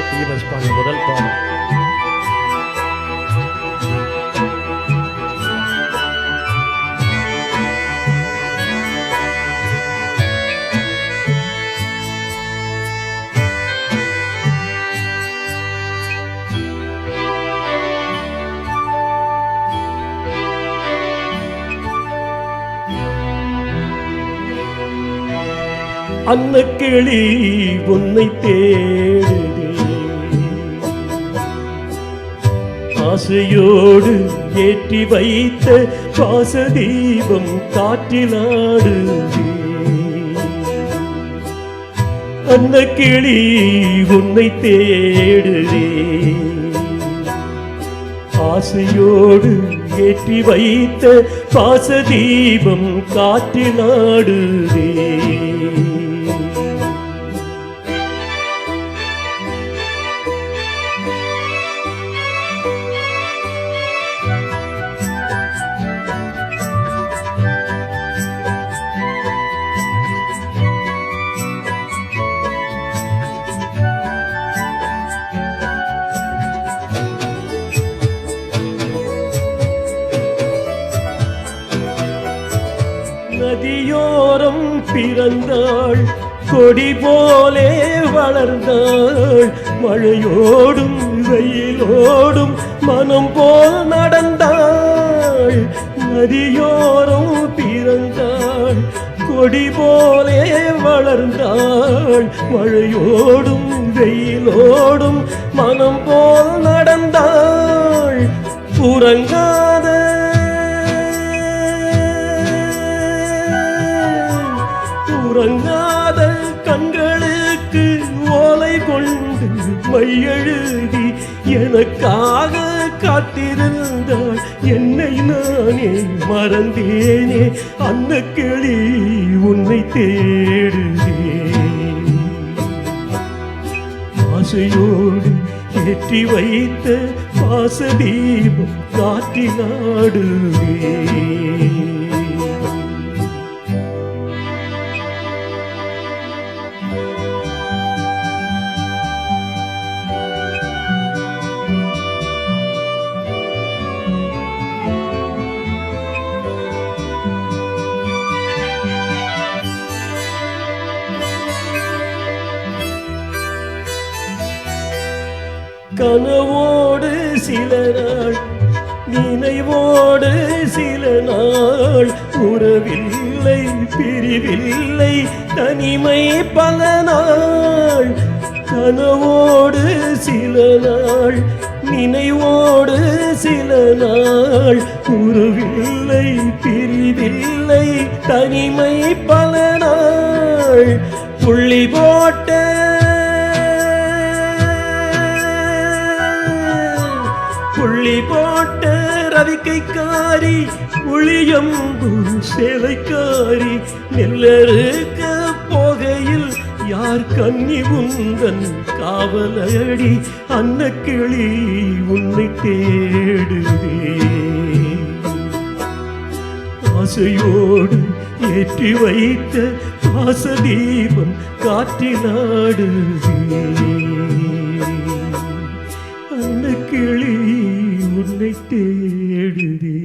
தீபஸ் பாடிய முதல் பாடல். அன்னக்கிளி உன்னை தேடுதே, ஆசையோடு ஏற்றி வைத்த பாசதீபம் காற்றிலாடுதே. அன்னக்கிளி உன்னை தேடுதே, ஆசையோடு ஏற்றி வைத்த பாசதீபம் காற்றிலாடுதே. நதியோரம் பிறந்தாள், கொடி போலே வளர்ந்தாள், மழையோடும் வெயிலோடும் மனம் போல் நடந்தாள். நதியோரம் பிறந்தாள், கொடி போலே வளர்ந்தாள், மழையோடும் வெயிலோடும் மனம் போல் நடந்தாள். உறங்காத உறங்காத கண்களுக்கு ஓலை கொண்டு மையெழுதி எனக்காக காத்திருந்தாள். என்னை நானே மறந்தேனே, அன்னக்கிளி உன்னை தேடுதே. ஆசையோடு ஏற்றி வைத்த பாசதீபம் காற்றிலாடுவே. கனவோடு சில நாள், நினைவோடு சில நாள், உறவில்லை பிரிவில்லை தனிமை பல நாள். கனவோடு சில நாள், நினைவோடு சில நாள், உறவில்லை பிரிவில்லை தனிமை பல நாள். புள்ளி போட்ட புள்ளி போட்ட ரவிக்கைக்காரி, புளியம்பு சேலைக்காரி, நெல்லறுக்க போகையில் யார் கன்னி உந்தன் காவலடி. அன்னக்கிளி உன்னை தேடுதே, ஆசையோடு ஏற்றி வைத்த பாசதீபம் காற்றிலாடுதே. அன்னக்கிளி உன்னை தேடுதே.